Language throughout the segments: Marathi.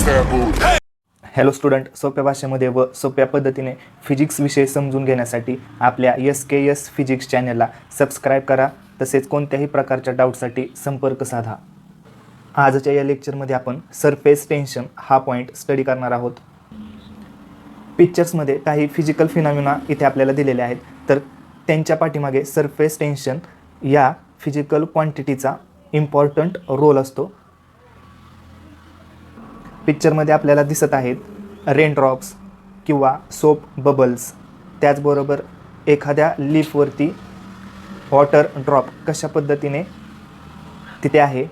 हॅलो स्टुडंट, सोप्या भाषेमध्ये व सोप्या पद्धतीने फिजिक्स विषय समजून घेण्यासाठी आपल्या SKS फिजिक्स चॅनलला सबस्क्राईब करा. तसेच कोणत्याही प्रकारच्या डाऊटसाठी संपर्क साधा. आजच्या या लेक्चरमध्ये आपण सरफेस टेन्शन हा पॉईंट स्टडी करणार आहोत. पिक्चर्समध्ये काही फिजिकल फिनॉमिना इथे आपल्याला दिलेले आहेत, तर त्यांच्या पाठीमागे सरफेस टेन्शन या फिजिकल क्वांटिटीचा इम्पॉर्टंट रोल असतो. पिक्चरमध्ये आपल्याला दिसत आहेत रेनड्रॉप्स किंवा सोप बबल्स, त्याचबरोबर एखाद्या लीफवरती वॉटर ड्रॉप कशा पद्धतीने तिथे आहे.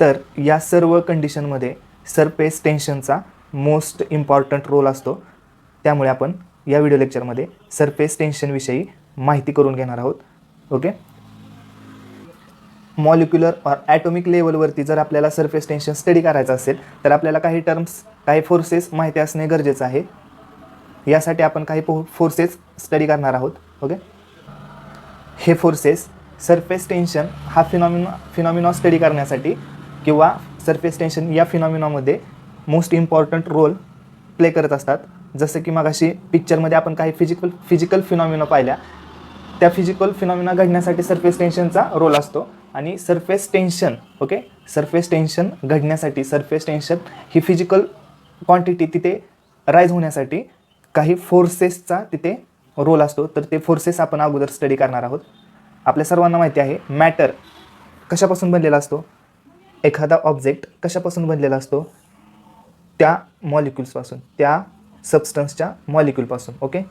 तर या सर्व कंडिशनमध्ये सरफेस टेन्शनचा मोस्ट इम्पॉर्टंट रोल असतो. त्यामुळे आपण या व्हिडिओ लेक्चरमध्ये सरफेस टेन्शनविषयी माहिती करून घेणार आहोत. ओके, मॉलिक्युलर और ॲटॉमिक लेवलवरती जर आपल्याला सरफेस टेन्शन स्टडी करायचं असेल तर आपल्याला काही टर्म्स, काही फोर्सेस माहिती असणे गरजेचं आहे. यासाठी आपण काही फोर्सेस स्टडी करणार आहोत. ओके, हे फोर्सेस सरफेस टेन्शन हा फिनॉमिना स्टडी करण्यासाठी किंवा सरफेस टेन्शन या फिनॉमिनामध्ये मोस्ट इम्पॉर्टंट रोल प्ले करत असतात. जसं की मगाशी पिक्चरमध्ये आपण काही फिजिकल फिनॉमिना पाहिल्या, त्या फिजिकल फिनॉमिना घडण्यासाठी सरफेस टेन्शनचा रोल असतो. आणि surface tension, okay, surface tension घडण्यासाठी सरफेस टेन्शन ही फिजिकल क्वांटिटी तिथे राईज होण्यासाठी काही फोर्सेसचा तिथे रोल असतो. तर ते फोर्सेस आपण अगोदर स्टडी करणार आहोत. आपल्या सर्वांना माहिती आहे मॅटर कशापासून बनलेला असतो, एखादा ऑब्जेक्ट कशापासून बनलेला असतो, त्या मॉलिक्युल्सपासून, त्या सबस्टन्सच्या मॉलिक्युलपासून. ओके,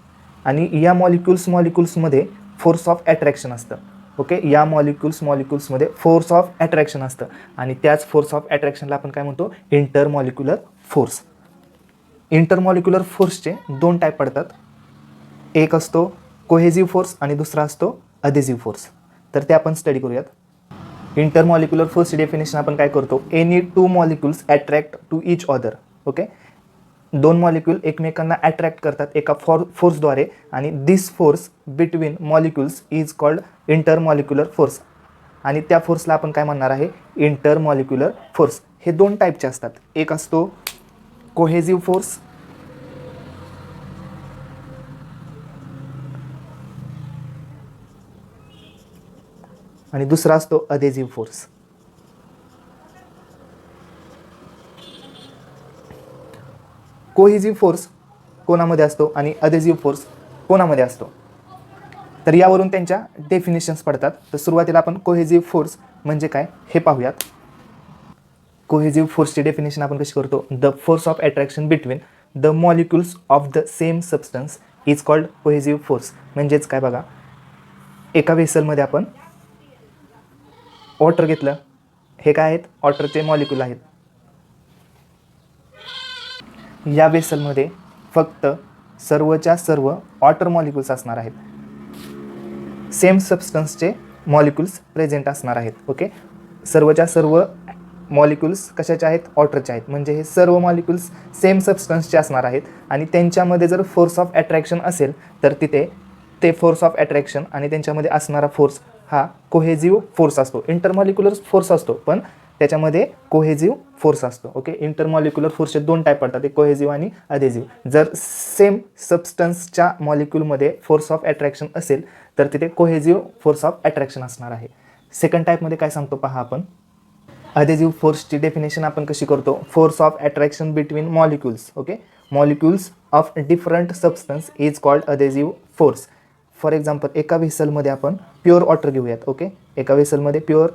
आणि या मॉलिक्युल्समध्ये फोर्स ऑफ अट्रॅक्शन असतं. ओके, या मॉलिक्युल्समध्ये फोर्स ऑफ अट्रॅक्शन असतं आणि त्याच फोर्स ऑफ अट्रॅक्शनला आपण काय म्हणतो, इंटरमॉलिक्युलर फोर्स. इंटरमॉलिक्युलर फोर्सचे दोन टाईप पडतात. एक असतो कोहेजिव्ह फोर्स आणि दुसरा असतो अधेजिव्ह फोर्स. तर ते आपण स्टडी करूयात. इंटरमॉलिक्युलर फोर्सची डेफिनेशन आपण काय करतो, any two molecules attract to each other. Okay, दोन मॉलिक्यूल एकमेकांना अट्रॅक्ट करतात एका फोर्सद्वारे आणि this force between molecules is called intermolecular force. आणि त्या फोर्सला आपण काय म्हणणार आहे, इंटरमॉलिक्युलर फोर्स. हे दोन टाईपचे असतात. एक असतो कोहेजिव्ह फोर्स आणि दुसरा असतो अधेजिव्ह फोर्स. कोहेजिव्ह फोर्स कोणामध्ये असतो आणि अधेजिव्ह फोर्स कोणामध्ये असतो, तर यावरून त्यांच्या डेफिनेशन्स पडतात. तर सुरुवातीला आपण कोहेजिव्ह फोर्स म्हणजे काय हे पाहूयात. कोहेजिव्ह फोर्सची डेफिनेशन आपण कशी करतो, the force of attraction between the molecules of the same substance is called cohesive force. म्हणजेच काय बघा, एका वेसलमध्ये आपण वॉटर घेतलं, हे काय आहेत, वॉटरचे मॉलिक्यूल आहेत. या वेसलमध्ये फक्त सर्वच्या सर्व वॉटर मॉलिक्युल्स असणार आहेत. सेम सबस्टन्सचे मॉलिक्युल्स प्रेझेंट असणार आहेत. ओके, सर्वच्या सर्व मॉलिक्युल्स कशाचे आहेत, वॉटरचे आहेत. म्हणजे हे सर्व मॉलिक्युल्स सेम सबस्टन्सचे असणार आहेत आणि त्यांच्यामध्ये जर फोर्स ऑफ अट्रॅक्शन असेल तर तिथे ते फोर्स ऑफ अट्रॅक्शन आणि त्यांच्यामध्ये असणारा फोर्स हा कोहेजिव्ह फोर्स असतो. इंटरमॉलिक्युलर फोर्स असतो पण त्याच्यामध्ये कोहेजिव्ह फोर्स असतो. ओके, इंटरमॉलिक्युलर फोर्सचे दोन टाईप पडतात, एक कोहेजिव्ह आणि अधेजिव्ह. जर सेम सबस्टन्सच्या मॉलिक्युलमध्ये फोर्स ऑफ अट्रॅक्शन असेल तर तिथे कोहेजिव्ह फोर्स ऑफ अट्रॅक्शन असणार आहे. सेकंड टाईपमध्ये काय सांगतो पहा आपण, अधेजिव्ह फोर्सची डेफिनेशन आपण कशी करतो, force of attraction between molecules. Okay, molecules of different substance is called adhesive force. For example, एका व्हेसलमध्ये आपण प्युअर वॉटर घेऊयात. ओके, एका व्हेसलमध्ये प्युअर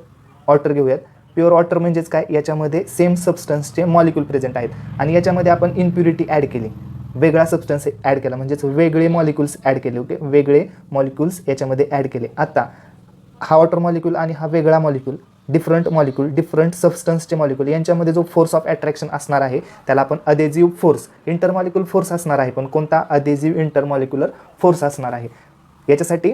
वॉटर घेऊयात. प्युअर वॉटर म्हणजेच काय, याच्यामध्ये सेम सबस्टन्सचे मॉलिक्यूल प्रेझेंट आहेत आणि याच्यामध्ये आपण इम्प्युरिटी ॲड केली, वेगळा सबस्टन्स ॲड केला, म्हणजेच वेगळे मॉलिक्युल्स ॲड केले. ओके, वेगळे मॉलिक्युल्स याच्यामध्ये ॲड केले. आता हा वॉटर मॉलिक्यूल आणि हा वेगळा मॉलिक्यूल, डिफरंट सबस्टन्सचे मॉलिक्यूल यांच्यामध्ये जो फोर्स ऑफ अट्रॅक्शन असणार आहे त्याला आपण अधेजिव्ह फोर्स, इंटरमॉलिक्युलर फोर्स असणार आहे. पण कोणता, अधेजिव्ह इंटरमॉलिक्युलर फोर्स असणार आहे. याच्यासाठी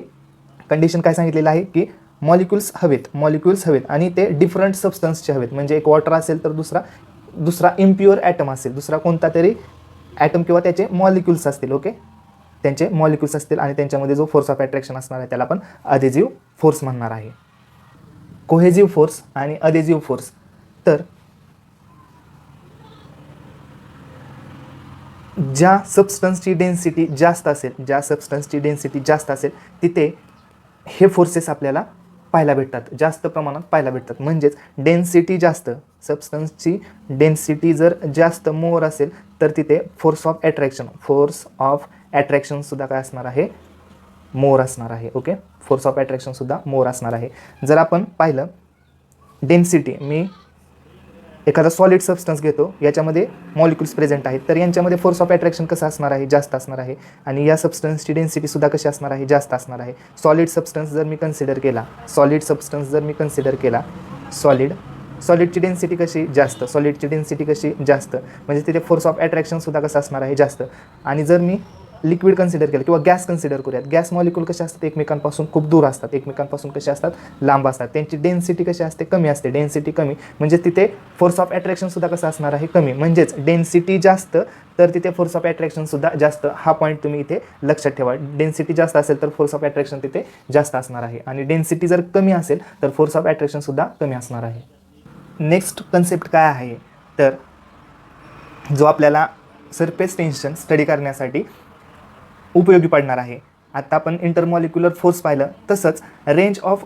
कंडिशन काय सांगितलेलं आहे की मॉलिक्युल्स हवेत आणि ते डिफरंट सबस्टन्सचे हवेत. म्हणजे एक वॉटर असेल तर दुसरा इम्प्युअर ॲटम असेल, दुसरा कोणता तरी ॲटम किंवा त्याचे मॉलिक्युल्स असतील. ओके, त्यांचे मॉलिक्युल्स असतील आणि त्यांच्यामध्ये जो फोर्स ऑफ अट्रॅक्शन असणार आहे त्याला आपण अधेजिव्ह फोर्स म्हणणार आहे. कोहेजिव्ह फोर्स आणि अधेजिव्ह फोर्स, तर ज्या सबस्टन्सची डेन्सिटी जास्त असेल तिथे हे फोर्सेस आपल्याला पाहायला भेटतात, जास्त प्रमाणात पाहायला भेटतात. म्हणजेच डेन्सिटी जास्त, सबस्टन्सची डेन्सिटी जर जास्त मोर असेल तर तिथे फोर्स ऑफ अट्रॅक्शनसुद्धा काय असणार आहे, मोर असणार आहे. ओके, फोर्स ऑफ अट्रॅक्शनसुद्धा मोर असणार आहे. जर आपण पाहिलं डेन्सिटी, मी एखादा सॉलिड सबस्टन्स घेतो, याच्यामध्ये मॉलिक्युल्स प्रेझेंट आहेत, तर यांच्यामध्ये फोर्स ऑफ अट्रॅक्शन कसं असणार आहे, जास्त असणार आहे. आणि या सबस्टन्सची डेन्सिटीसुद्धा कशी असणार आहे, जास्त असणार आहे. सॉलिडची सबस्टन्स जर मी कन्सिडर केला, सॉलिडची डेन्सिटी कशी जास्त, म्हणजे तिथे फोर्स ऑफ अट्रॅक्शनसुद्धा कसं असणार आहे, जास्त. आणि जर मी लिक्विड कन्सिडर केलं किंवा गॅस कन्सिडर करूयात, गॅस मॉलिक्यूल कसे असतात, एकमेकांपासून खूप दूर असतात, एकमेकांपासून कसे असतात, लांब असतात, त्यांची डेन्सिटी कशी असते, कमी असते. डेन्सिटी कमी म्हणजे तिथे फोर्स ऑफ अट्रॅक्शनसुद्धा कसं असणार आहे, कमी. म्हणजेच डेन्सिटी जास्त तर तिथे फोर्स ऑफ अट्रॅक्शनसुद्धा जास्त. हा पॉईंट तुम्ही इथे लक्षात ठेवा. डेन्सिटी जास्त असेल तर फोर्स ऑफ अट्रॅक्शन तिथे जास्त असणार आहे, आणि डेन्सिटी जर कमी असेल तर फोर्स ऑफ अट्रॅक्शनसुद्धा कमी असणार आहे. नेक्स्ट कन्सेप्ट काय आहे, तर जो आपल्याला सरफेस टेन्शन स्टडी करण्यासाठी उपयोगी पडणार आहे. आता आपण इंटरमॉलिक्युलर फोर्स पाहिलं, तसंच रेंज ऑफ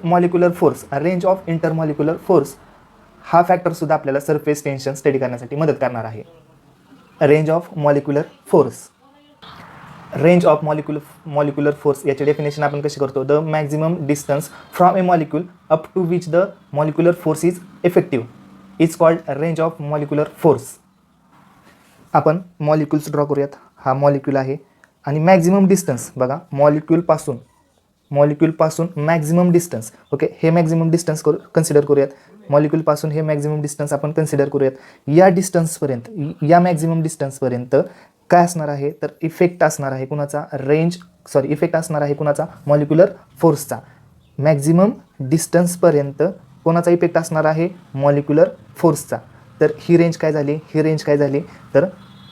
इंटरमॉलिक्युलर फोर्स हा फॅक्टरसुद्धा आपल्याला सरफेस टेन्शन स्टडी करण्यासाठी मदत करणार आहे. रेंज ऑफ मॉलिक्युलर फोर्स याची डेफिनेशन आपण कशी करतो, the maximum distance from a molecule up to which the molecular force is effective is called range of molecular force. आपण मॉलिक्युल्स ड्रॉ करूयात. हा मॉलिक्यूल आहे आणि मॅक्झिमम डिस्टन्स बघा, मॉलिक्यूलपासून मॅक्झिमम डिस्टन्स. ओके, हे मॅक्झिमम डिस्टन्स कन्सिडर करूयात. मॉलिक्यूलपासून हे मॅक्झिमम डिस्टन्स आपण कन्सिडर करूयात. या मॅक्झिमम डिस्टन्सपर्यंत काय असणार आहे, तर इफेक्ट असणार आहे कुणाचा, मॉलिक्युलर फोर्सचा. मॅक्झिमम डिस्टन्सपर्यंत कोणाचा इफेक्ट असणार आहे, मॉलिक्युलर फोर्सचा. तर ही रेंज काय झाली, तर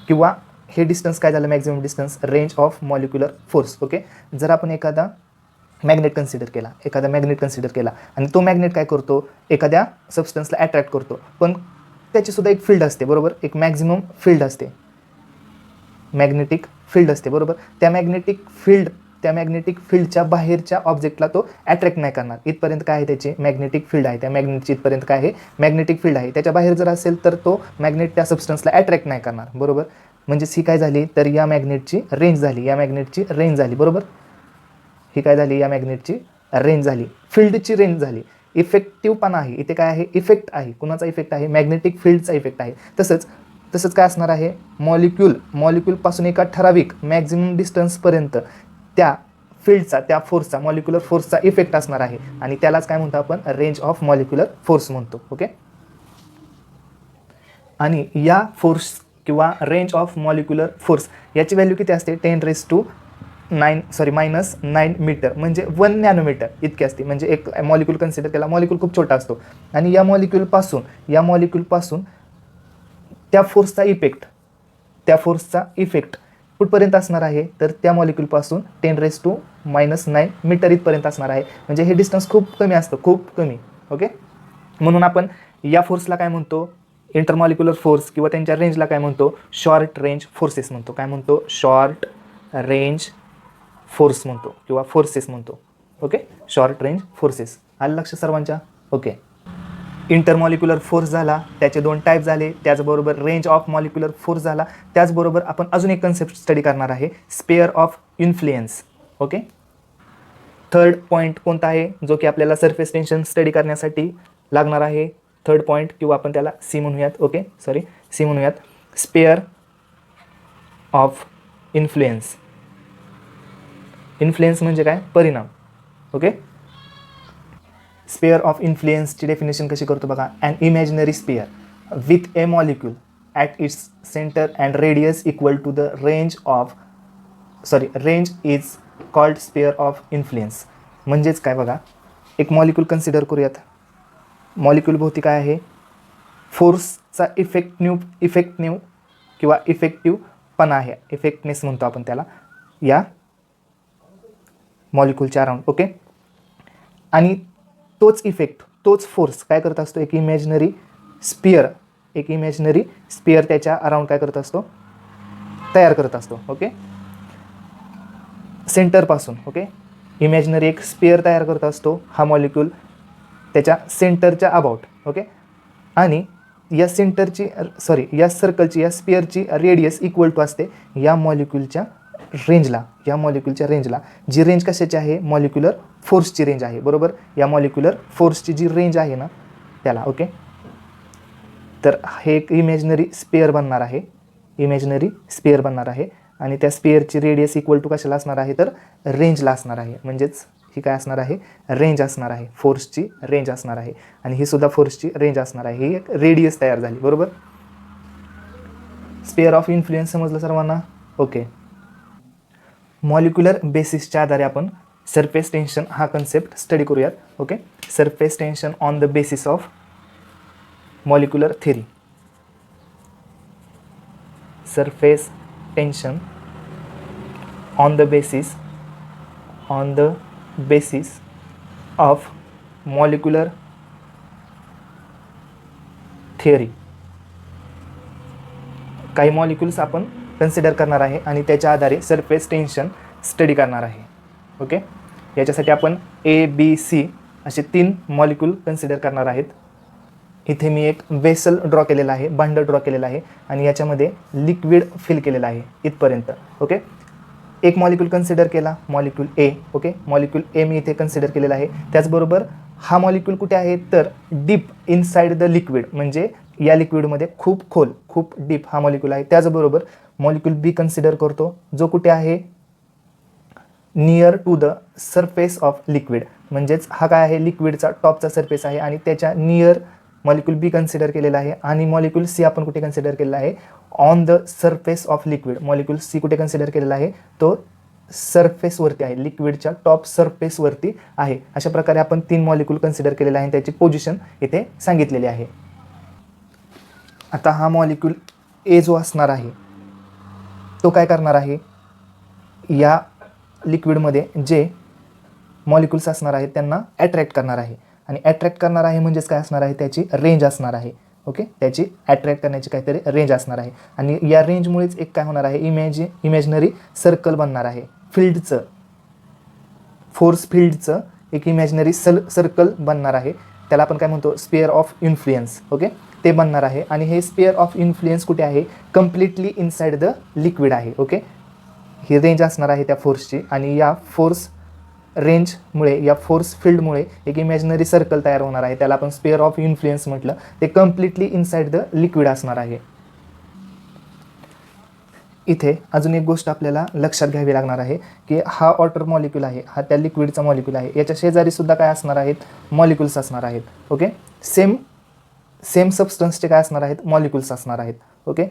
किंवा हे डिस्टन्स काय झालं, maximum distance, range of molecular force. Okay, जर आपण एखादा मॅग्नेट कन्सिडर केला आणि तो मॅग्नेट काय करतो, एखाद्या सबस्टन्सला अट्रॅक्ट करतो, पण त्याचीसुद्धा एक फील्ड असते, बरोबर, एक मॅक्झिमम फील्ड असते, मॅग्नेटिक फील्ड असते, बरोबर. त्या मॅग्नेटिक फील्डच्या बाहेरच्या ऑब्जेक्टला तो अट्रॅक्ट नाही करणार. इथपर्यंत काय आहे, त्याची मॅग्नेटिक फील्ड आहे, त्या मॅग्नेटची इथपर्यंत काय आहे, मॅग्नेटिक फील्ड आहे. त्याच्या बाहेर जर असेल तर तो मॅग्नेट त्या सबस्टन्सला अट्रॅक्ट नाही करणार, बरोबर. म्हणजेच ही काय झाली, तर या मॅग्नेटची रेंज झाली, बरोबर. ही काय झाली, या मॅग्नेटची रेंज झाली, फील्डची रेंज झाली. इफेक्टिव्हपणा आहे, इथे काय आहे, इफेक्ट आहे. कुणाचा इफेक्ट आहे, मॅग्नेटिक फील्डचा इफेक्ट आहे. तसंच काय असणार आहे, मॉलिक्यूलपासून एका ठराविक मॅक्झिमम डिस्टन्सपर्यंत त्या फील्डचा, त्या फोर्सचा, मॉलिक्युलर फोर्सचा इफेक्ट असणार आहे, आणि त्यालाच काय म्हणतो आपण, रेंज ऑफ मॉलिक्युलर फोर्स म्हणतो. ओके, आणि या फोर्स किंवा रेंज ऑफ मॉलिक्युलर फोर्स याची व्हॅल्यू किती असते, -9 मीटर, म्हणजे 1 नॅनोमीटर इतकी असते. म्हणजे एक मॉलिक्यूल कन्सिडर केला, मॉलिक्यूल खूप छोटा असतो, आणि या मॉलिक्यूलपासून त्या फोर्सचा इफेक्ट कुठपर्यंत असणार आहे, तर त्या मॉलिक्यूलपासून 10⁻⁹ मीटर इथपर्यंत असणार आहे. म्हणजे हे डिस्टन्स खूप कमी असतं, खूप कमी. ओके, म्हणून आपण या फोर्सला काय म्हणतो, इंटरमॉलिक्युलर फोर्स किंवा त्यांच्या रेंजला काय म्हणतो, शॉर्ट रेंज फोर्सेस म्हणतो. काय म्हणतो, शॉर्ट रेंज फोर्स म्हणतो किंवा फोर्सेस म्हणतो. Okay, short range forces. आलं लक्ष सर्वांच्या. ओके, इंटरमॉलिक्युलर फोर्स झाला, त्याचे 2 टाईप झाले, त्याचबरोबर रेंज ऑफ मॉलिक्युलर फोर्स झाला. त्याचबरोबर आपण अजून एक कन्सेप्ट स्टडी करणार आहे, spare of influence. Okay, third point कोणता आहे, जो की आपल्याला सरफेस टेन्शन स्टडी करण्यासाठी लागणार आहे. थर्ड पॉईंट, किंवा आपण त्याला सी म्हणूयात. ओके, सी म्हणूयात, स्पेअर ऑफ इन्फ्लुएन्स. इन्फ्लुएन्स म्हणजे काय, परिणाम. ओके, स्पेअर ऑफ इन्फ्लुएन्सची डेफिनेशन कशी करतो बघा, an imaginary sphere with a molecule at its centre and radius equal to the range is called sphere of influence. म्हणजेच काय बघा, एक मॉलिक्यूल कन्सिडर करूयात. मॉलिक्यूल भोवती काय आहे, फोर्सचा इफेक्टिव्हपणा आहे, इफेक्टनेस म्हणतो आपण त्याला, या मॉलिक्यूलच्या अराउंड. ओके, आणि तोच फोर्स काय करत असतो, एक इमॅजिनरी स्पिअर त्याच्या अराउंड काय करत असतो, तयार करत असतो. ओके, सेंटरपासून. ओके, इमॅजिनरी एक स्पेअर तयार करत असतो हा मॉलिक्यूल त्याच्या सेंटरच्या अबाउट. ओके, आणि या सेंटरची या सर्कलची या स्पेअरची रेडियस इक्वल टू असते या मॉलिक्यूलच्या रेंजला. जी रेंज कशाची आहे? मॉलिक्युलर फोर्सची रेंज आहे. बरोबर, या मॉलिक्युलर फोर्सची जी रेंज आहे ना त्याला. ओके, तर हे एक इमॅजिनरी स्पेअर बनणार आहे आणि त्या स्पेअरची रेडियस इक्वल टू कशाला असणार आहे? तर रेंजला असणार आहे. म्हणजेच ही काय असणार आहे? रेंज असणार आहे, फोर्सची रेंज असणार आहे. आणि ही सुद्धा फोर्सची रेंज असणार आहे. ही एक रेडियस तयार झाली. बरोबर, स्पेअर ऑफ इन्फ्लुएन्स समजलं सर्वांना? ओके, मॉलिक्युलर बेसिसच्या आधारे आपण सरफेस टेन्शन हा कन्सेप्ट स्टडी करूयात. Okay, surface tension on the basis of molecular theory. Surface tension on the basis of molecular theory. काही मॉलिक्युल्स आपण कन्सिडर करणार आहे आणि त्याच्या आधारे सरफेस टेन्शन स्टडी करणार आहे. ओके, याच्यासाठी आपण ABC असे 3 मॉलिक्यूल कन्सिडर करणार आहेत. इथे मी एक वेसल ड्रॉ केलेला आहे, भांड ड्रॉ केलेला आहे आणि याच्यामध्ये लिक्विड फिल केलेलं आहे इथपर्यंत. ओके, एक मॉलिक्यूल कन्सिडर केला, molecule A. Okay, molecule A मी इथे कन्सिडर केलेला आहे. त्याचबरोबर हा मॉलिक्यूल कुठे आहे? तर डीप इनसाइड द लिक्विड, म्हणजे या लिक्विडमध्ये खूप डीप हा मॉलिक्यूल आहे. त्याचबरोबर मॉलिक्यूल B कन्सिडर करतो, जो कुठे आहे? Near to the surface of liquid, म्हणजेच हा काय आहे? लिक्विडचा टॉपचा सरफेस आहे आणि त्याच्या नियर मॉलिक्यूल B कन्सिडर केलेला आहे. आणि मॉलिक्यूल C आपण कुठे कन्सिडर केलेला आहे? On the surface of liquid. Molecule C कुठे कन्सिडर केलेला आहे? तो सरफेसवरती आहे, लिक्विडच्या टॉप सरफेसवरती आहे. अशा प्रकारे आपण 3 मॉलिक्यूल कन्सिडर केलेले आहे, त्याची पोझिशन इथे सांगितलेली आहे. आता हा मॉलिक्यूल A जो असणार आहे तो काय करणार आहे? या लिक्विडमध्ये जे मॉलिक्युल्स असणार आहेत त्यांना अट्रॅक्ट करणार आहे. आणि अट्रॅक्ट करणार आहे म्हणजेच काय असणार आहे? त्याची रेंज असणार आहे. ओके, त्याची अट्रॅक्ट करण्याची काहीतरी रेंज असणार आहे. आणि या रेंजमुळेच एक काय होणार आहे? इमॅजिनरी सर्कल बनणार आहे. फोर्स फील्डचं एक इमॅजिनरी सर्कल बनणार आहे. त्याला आपण काय म्हणतो? Spare of influence. ओके, ते बनणार आहे. आणि हे स्पेअर ऑफ इन्फ्लुएन्स कुठे आहे? कम्प्लिटली इनसाइड द लिक्विड आहे. ओके, ही रेंज असणार आहे त्या फोर्सची आणि या फोर्स रेंजमुळे, या फोर्स फील्डमुळे एक इमॅजिनरी सर्कल तयार होणार आहे. त्याला आपण स्पेअर ऑफ इन्फ्लुएन्स म्हटलं. ते कम्प्लिटली इनसाइड द लिक्विड असणार आहे. इथे अजून एक गोष्ट आपल्याला लक्षात घ्यावी लागणार आहे की हा वॉटर मॉलिक्यूल आहे, हा त्या लिक्विडचा मॉलिक्यूल आहे. याच्या शेजारी सुद्धा काय असणार आहेत? मॉलिक्युल्स असणार आहेत. ओके, सेम सबस्टन्सचे काय असणार आहेत? मॉलिक्युल्स असणार आहेत. ओके,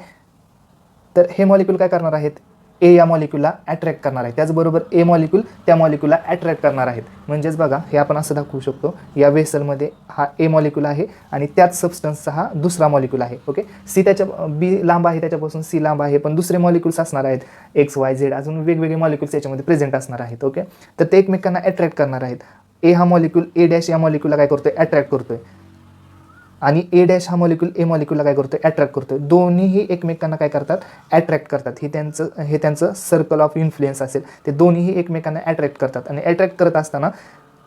तर हे मॉलिक्यूल काय करणार आहेत? A या मॉलिक्यूलला अट्रॅक्ट करणार आहे. त्याचबरोबर A मॉलिक्यूल त्या मॉलिक्यूलला अट्रॅक्ट करणार आहेत. म्हणजेच बघा, हे आपण असं दाखवू शकतो, या वेसलमध्ये हा A मॉलिक्यूल आहे आणि त्याच सबस्टन्सचा हा दुसरा मॉलिक्यूल आहे. ओके, B लांब आहे, त्याच्यापासून C लांब आहे, पण दुसरे मॉलिक्यूल्स असणार आहेत X Y Z, अजून वेगवेगळे मॉलिक्यूल्स याच्यामध्ये प्रेझेंट असणार आहेत. ओके, तर ते एकमेकांना अट्रॅक्ट करणार आहेत. A हा मॉलिक्यूल A' या मॉलिक्यूलला काय करतोय? अट्रॅक्ट करतोय. आणि A' हा मॉलिक्यूल A मॉलिक्यूलला काय करतोय? अट्रॅक्ट करतोय. दोन्हीही एकमेकांना काय करतात? अट्रॅक्ट करतात. हे त्यांचं सर्कल ऑफ इन्फ्लुएन्स असेल. ते दोन्हीही एकमेकांना अट्रॅक्ट करतात आणि अट्रॅक्ट करत असताना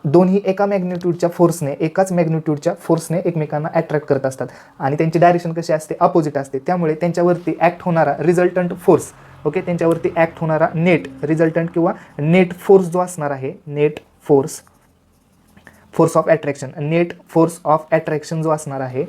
दोन्ही एकाच मॅग्निट्यूडच्या फोर्सने एकमेकांना अट्रॅक्ट करत असतात आणि त्यांची डायरेक्शन कशी असते? अपोजिट असते. त्यामुळे त्यांच्यावरती ॲक्ट होणारा रिझल्टंट फोर्स, ओके, त्यांच्यावरती ॲक्ट होणारा नेट रिझल्टंट किंवा नेट फोर्स जो असणार आहे, फोर्स ऑफ अट्रॅक्शन जो असणार आहे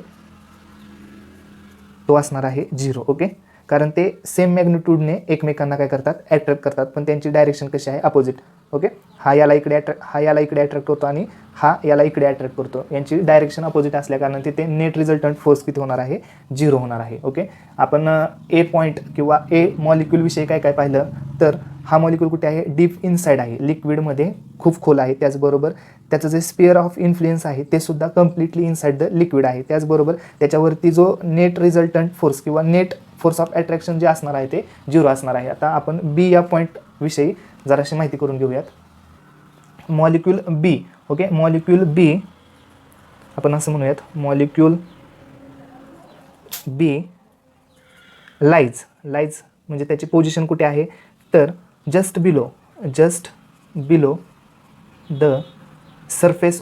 तो असणार आहे 0. ओके, कारण ते सेम मॅग्निट्यूडने एकमेकांना काय करतात? अट्रॅक्ट करतात, पण त्यांची डायरेक्शन कशी आहे? अपोजिट. ओके, हा याला इकडे अट्रॅक्ट करतो आणि हा याला इकडे अट्रॅक्ट करतो. यांची डायरेक्शन अपोजिट असल्याकारणाने तिथे नेट रिझल्टंट फोर्स किती होणार आहे? 0 होणार आहे. ओके, आपण A पॉईंट किंवा A मॉलिक्यूलविषयी काय पाहिलं तर हा मॉलिक्यूल कुठे आहे? डीप इनसाइड आहे, लिक्विडमध्ये खूप खोल आहे. त्याचबरोबर त्याचं जे स्पेअर ऑफ इन्फ्लुएन्स आहे ते सुद्धा कम्प्लिटली इनसाइड द लिक्विड आहे. त्याचबरोबर त्याच्यावरती जो नेट रिझल्टंट फोर्स किंवा नेट फोर्स ऑफ अट्रॅक्शन जे असणार आहे ते 0 असणार आहे. आता आपण B या पॉईंटविषयी जराशी माहिती करून घेऊयात. Molecule B. Okay, molecule B आपण असं म्हणूयात, मॉलिक्यूल B लाईज म्हणजे त्याची पोझिशन कुठे आहे तर just below the surface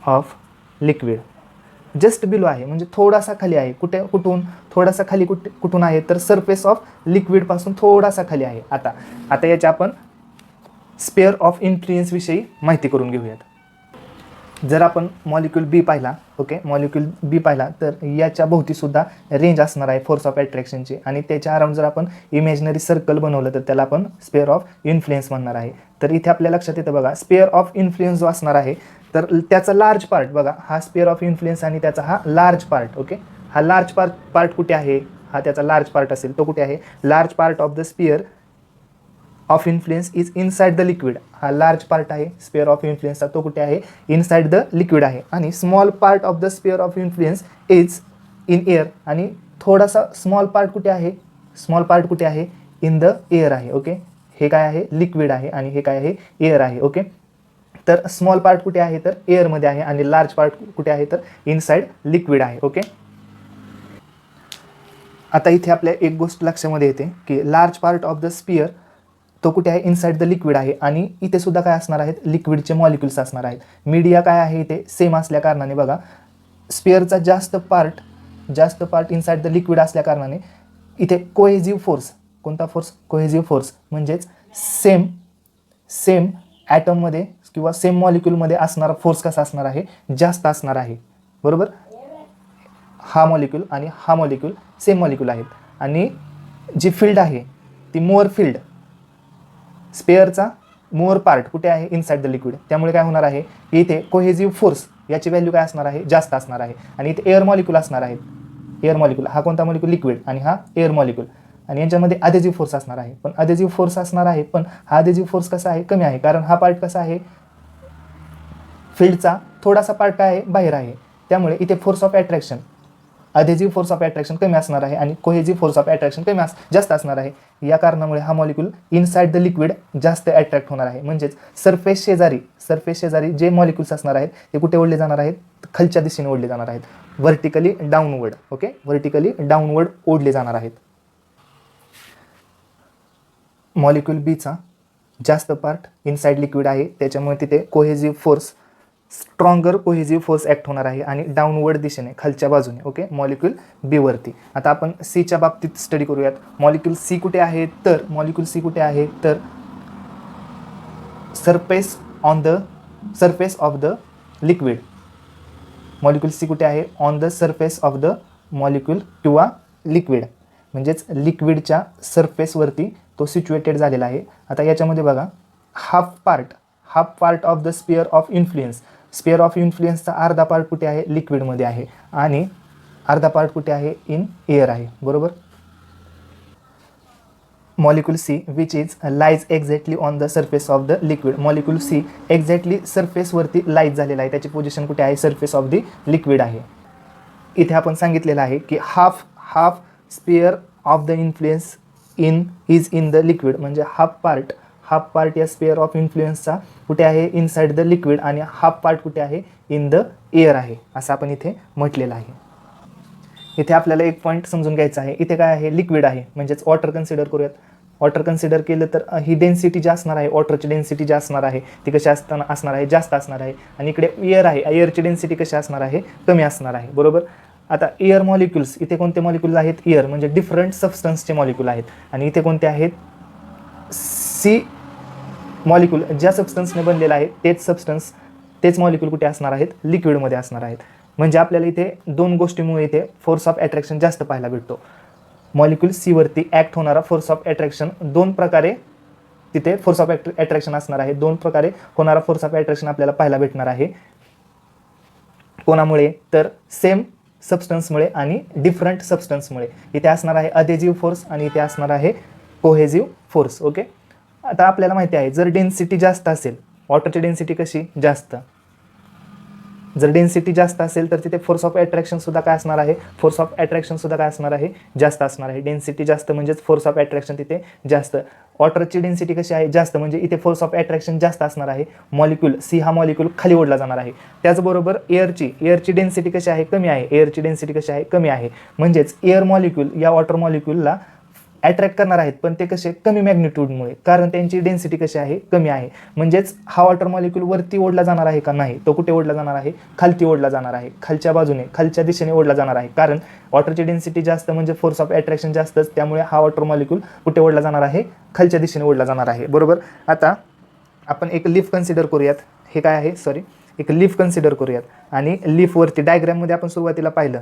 of liquid. Just below आहे म्हणजे थोडासा खाली आहे. कुठून थोडासा खाली कुठून आहे तर सरफेस ऑफ लिक्विडपासून थोडासा खाली आहे. आता याची आपण स्पेअर ऑफ इन्फ्लुएन्स विषयी माहिती करून घेऊयात. जर आपण मॉलिक्यूल बी पाहिला, ओके, मॉलिक्यूल बी पाहिला तर याच्या भोवती सुद्धा रेंज असणार आहे फोर्स ऑफ अट्रॅक्शनची, आणि त्याच्या अराउंड जर आपण इमॅजिनरी सर्कल बनवलं तर त्याला आपण स्पेअर ऑफ इन्फ्लुएन्स म्हणणार आहे. तर इथे आपल्या लक्षात येतं बघा, स्पेअर ऑफ इन्फ्लुएन्स जो असणार आहे तर त्याचा लार्ज पार्ट बघा, हा स्पेअर ऑफ इन्फ्लुएन्स आणि त्याचा हा लार्ज पार्ट. ओके, हा लार्ज पार्ट कुठे आहे, हा त्याचा लार्ज पार्ट असेल तो कुठे आहे, large part of the sphere of influence is inside the liquid. हा लार्ज पार्ट आहे स्पेअर ऑफ इन्फ्लुएन्सचा, तो कुठे आहे, इनसाइड द लिक्विड आहे. आणि small part of the sphere of influence is in air, आणि थोडासा स्मॉल पार्ट कुठे आहे, इन द एअर आहे. ओके, हे काय आहे, लिक्विड आहे, आणि हे काय आहे, एअर आहे. ओके, तर स्मॉल पार्ट कुठे आहे तर एअरमध्ये आहे, आणि लार्ज पार्ट कुठे आहे तर इनसाइड लिक्विड आहे. ओके, आता इथे आपल्या एक गोष्ट लक्षामध्ये येते की large part of the sphere तो कुठे आहे, इनसाइड द लिक्विड आहे, आणि इथे सुद्धा काय असणार आहेत, लिक्विडचे मॉलिक्युल्स असणार आहेत. मीडिया काय आहे इथे सेम असल्या कारणाने बघा, स्पियरचा जास्त पार्ट इनसाइड द लिक्विड असल्या कारणाने इथे कोहेजिव्ह फोर्स, कोणता फोर्स, कोहेजिव्ह फोर्स, म्हणजेच सेम ॲटममध्ये किंवा सेम मॉलिक्यूलमध्ये असणारा फोर्स कसा असणार आहे, जास्त असणार आहे. बरोबर, हा मॉलिक्यूल आणि हा मॉलिक्यूल सेम मॉलिक्यूल आहेत, आणि जी फील्ड आहे ती मोर फील्ड, स्पेअरचा मोर पार्ट कुठे आहे, इनसाइड द लिक्विड. त्यामुळे काय होणार आहे, इथे कोहेजिव्ह फोर्स याची व्हॅल्यू काय असणार आहे, जास्त असणार आहे. आणि इथे एअर मॉलिक्यूल असणार आहेत. एअर मॉलिक्यूल हा कोणता मॉलिक्यूल, लिक्विड, आणि हा एअर मॉलिक्यूल, आणि यांच्यामध्ये अधेजिव्ह फोर्स असणार आहे. पण अधेजिव्ह फोर्स असणार आहे, पण हा अधेजिव्ह फोर्स कसा आहे, कमी आहे, कारण हा पार्ट कसा आहे, फील्डचा थोडासा पार्ट काय आहे, बाहेर आहे. त्यामुळे इथे force of attraction, adhesive force of attraction कमी असणार आहे, आणि कोहेजिव्ह फोर्स ऑफ अट्रॅक्शन जास्त असणार आहे. या कारणामुळे हा मॉलिक्यूल इनसाइड द लिक्विड जास्त अट्रॅक्ट होणार आहे. म्हणजेच सरफेस शेजारी जे मॉलिक्यूल्स असणार आहेत ते कुठे ओढले जाणार आहेत, खालच्या दिशेने ओढले जाणार आहेत, vertically downward. Okay, vertically downward ओढले जाणार आहेत. मॉलिक्यूल बीचा जास्त पार्ट इनसाइड लिक्विड आहे, त्याच्यामुळे तिथे cohesive force, stronger cohesive force act होणार आहे, आणि डाऊनवर्ड दिशेने, खालच्या बाजूने. ओके, मॉलिक्यूल बी वरती. आता आपण सीच्या बाबतीत स्टडी करूयात. मॉलिक्यूल सी कुठे आहे तर surface of the liquid. Molecule C कुठे आहे, on the surface of the molecule किंवा लिक्विड, म्हणजेच लिक्विडच्या सरफेसवरती तो सिच्युएटेड झालेला आहे. आता याच्यामध्ये बघा, half part of the sphere of इन्फ्लुएन्सचा अर्धा पार्ट कुठे आहे, लिक्विडमध्ये आहे, आणि अर्धा पार्ट कुठे आहे, इन एअर आहे. बरोबर, molecule C which is lies exactly on the surface of the liquid. Molecule C exactly सरफेसवरती लाईज झालेला आहे, त्याची पोझिशन कुठे आहे, सरफेस ऑफ द लिक्विड आहे. इथे आपण सांगितलेलं आहे की half spare of the influence is in the liquid, म्हणजे हाफ पार्ट या स्पेअर ऑफ इन्फ्लुएन्सचा कुठे आहे, इनसाइड द लिक्विड, आणि हाफ पार्ट कुठे आहे, इन द एअर आहे, असं आपण इथे म्हटलेलं आहे. इथे आपल्याला एक पॉईंट समजून घ्यायचा आहे. इथे काय आहे, लिक्विड आहे, म्हणजेच वॉटर कन्सिडर करूयात. वॉटर कन्सिडर केलं तर ही डेन्सिटी जी असणार आहे, वॉटरची डेन्सिटी जी असणार आहे ती कशी असणार आहे, जास्त असणार आहे, आणि इकडे एअर आहे, एअरची डेन्सिटी कशी असणार आहे, कमी असणार आहे. बरोबर, आता एअर मॉलिक्युल्स, इथे कोणते मॉलिक्यूल आहेत, एअर म्हणजे डिफरंट सबस्टन्सचे मॉलिक्यूल आहेत, आणि इथे कोणते आहेत, सी मॉलिक्यूल ज्या सबस्टन्सने बनलेला आहे तेच मॉलिक्यूल कुठे असणार आहेत, लिक्विडमध्ये असणार आहेत. म्हणजे आपल्याला इथे दोन गोष्टीमुळे इथे फोर्स ऑफ अट्रॅक्शन जास्त पाहायला भेटतो. मॉलिक्यूल सी वरती ॲक्ट होणारा फोर्स ऑफ अट्रॅक्शन दोन प्रकारे तिथे फोर्स ऑफ अट्रॅक्शन असणार आहे. दोन प्रकारे होणारा फोर्स ऑफ अट्रॅक्शन आपल्याला पाहायला भेटणार आहे. कोणामुळे तर सेम सबस्टन्समुळे आणि डिफरंट सबस्टन्समुळे. इथे असणार आहे अधेजिव्ह फोर्स आणि इथे असणार आहे कोहेजिव्ह फोर्स. ओके, आता आपल्याला माहिती आहे जर डेन्सिटी जास्त असेल, वॉटरची डेन्सिटी कशी जास्त, जर डेन्सिटी जास्त असेल तर तिथे फोर्स ऑफ अट्रॅक्शनसुद्धा काय असणार आहे, फोर्स ऑफ अट्रॅक्शनसुद्धा काय असणार आहे, जास्त असणार आहे. डेन्सिटी जास्त म्हणजेच फोर्स ऑफ अट्रॅक्शन तिथे जास्त. वॉटरची डेन्सिटी कशी आहे, जास्त, म्हणजे इथे फोर्स ऑफ अट्रॅक्शन जास्त असणार आहे. मॉलिक्यूल सी हा मॉलिक्यूल खाली ओढला जाणार आहे. त्याचबरोबर एअरची डेन्सिटी कशी आहे, कमी आहे. एअरची डेन्सिटी कशी आहे, कमी आहे. म्हणजेच एअर मॉलिक्यूल या वॉटर मॉलिक्यूलला अट्रॅक्ट करणार आहेत, पण ते कसे, कमी मॅग्निट्यूडमुळे, कारण त्यांची डेन्सिटी कशी आहे, कमी आहे. म्हणजेच हा वॉटर मॉलिक्यूल वरती ओढला जाणार आहे का, नाही. तो कुठे ओढला जाणार आहे, खालती ओढला जाणार आहे. खालच्या बाजूने, खालच्या दिशेने ओढला जाणार आहे. कारण वॉटरची डेन्सिटी जास्त म्हणजे फोर्स ऑफ अट्रॅक्शन जास्तच, त्यामुळे हा वॉटर मॉलिक्यूल कुठे ओढला जाणार आहे, खालच्या दिशेने ओढला जाणार आहे. बरोबर. आता आपण एक लीफ कन्सिडर करूयात. हे काय आहे, सॉरी, एक लीफ कन्सिडर करूयात. आणि लीफवरती डायग्राममध्ये आपण सुरुवातीला पाहिलं,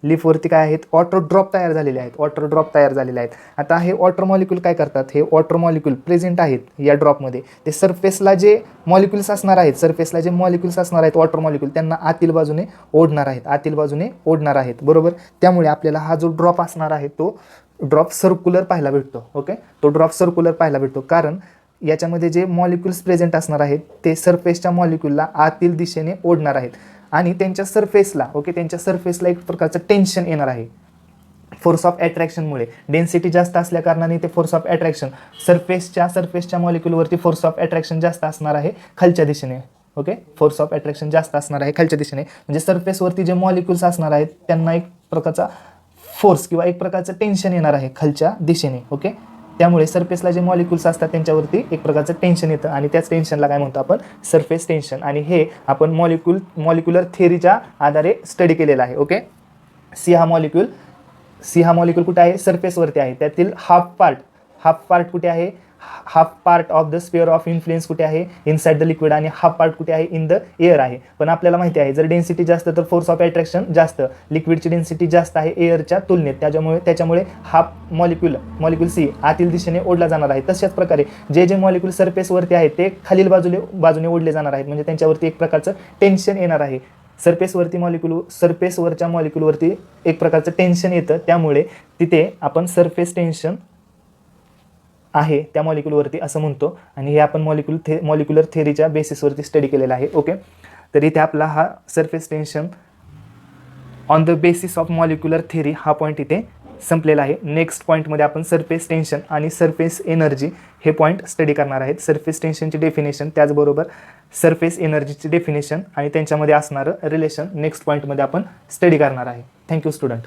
लीफवरती काय आहेत, वॉटर ड्रॉप तयार झालेले आहेत. वॉटर ड्रॉप तयार झालेले आहेत. आता हे वॉटर मॉलिक्यूल काय करतात, हे वॉटर मॉलिक्यूल प्रेझेंट आहेत या ड्रॉपमध्ये. ते सरफेसला जे मॉलिक्यूल्स असणार आहेत, सरफेसला जे मॉलिक्यूल्स असणार आहेत, वॉटर मॉलिक्यूल, त्यांना आतील बाजूने ओढणार आहेत, आतील बाजूने ओढणार आहेत. बरोबर. त्यामुळे आपल्याला हा जो ड्रॉप असणार आहे तो ड्रॉप सर्क्युलर पाहायला भेटतो. ओके, तो ड्रॉप सर्क्युलर पाहायला भेटतो, कारण याच्यामध्ये जे मॉलिक्यूल्स प्रेझेंट असणार आहेत ते सरफेसच्या मॉलिक्यूलला आतील दिशेने ओढणार आहेत. आणि त्यांच्या सरफेसला, ओके, त्यांच्या सरफेसला एक प्रकारचं टेन्शन येणार आहे फोर्स ऑफ अट्रॅक्शनमुळे. डेन्सिटी जास्त असल्या कारणाने ते फोर्स ऑफ अट्रॅक्शन सरफेसच्या मॉलिक्यूलवरती फोर्स ऑफ अट्रॅक्शन जास्त असणार आहे खालच्या दिशेने. ओके, फोर्स ऑफ अट्रॅक्शन जास्त असणार आहे खालच्या दिशेने. म्हणजे सरफेसवरती जे मॉलिक्यूल्स असणार आहेत त्यांना एक प्रकारचा फोर्स किंवा एक प्रकारचं टेन्शन येणार आहे खालच्या दिशेने. ओके, त्यामुळे सरफेसला जे मॉलिक्यूल्स असतात त्यांच्यावरती एक प्रकारचं टेन्शन येतं आणि त्याच टेन्शनला काय म्हणतो आपण, सरफेस टेन्शन. आणि हे आपण मॉलिक्युलर थिअरीच्या आधारे स्टडी केलेलं आहे. ओके, सी हा मॉलिक्यूल कुठे आहे, सरफेसवरती आहे. त्यातील हाफ पार्ट कुठे आहे, half part of the sphere of influence कुठे आहे, इनसाइड द लिक्विड, आणि हाफ पार्ट कुठे आहे, इन द एअर आहे. पण आपल्याला माहिती आहे जर डेन्सिटी जास्त तर फोर्स ऑफ अट्रॅक्शन जास्त, लिक्विडची डेन्सिटी जास्त आहे एअरच्या तुलनेत, त्याच्यामुळे हाफ मॉलिक्यूल सी आतील दिशेने ओढला जाणार आहे. तशाच प्रकारे जे मॉलिक्यूल सरफेसवरती आहेत ते खालील बाजूने ओढले जाणार आहेत, म्हणजे त्यांच्यावरती एक प्रकारचं टेन्शन येणार आहे. सरफेसवरच्या मॉलिक्यूलवरती एक प्रकारचं टेन्शन येतं, त्यामुळे तिथे आपण सरफेस टेन्शन आहे त्या मॉलिक्यूलवरती असं म्हणतो. आणि हे आपण मॉलिक्युलर थेअरीच्या बेसिसवरती स्टडी केलेलं आहे. ओके, तर इथे आपला हा surface tension on the basis of molecular theory हा पॉईंट इथे संपलेला आहे. नेक्स्ट पॉईंटमध्ये आपण सरफेस टेन्शन आणि सरफेस एनर्जी हे पॉईंट स्टडी करणार आहेत. सरफेस टेन्शनची डेफिनेशन, त्याचबरोबर सरफेस एनर्जीची डेफिनेशन आणि त्यांच्यामध्ये असणारं रिलेशन नेक्स्ट पॉईंटमध्ये आपण स्टडी करणार आहे. Thank you student.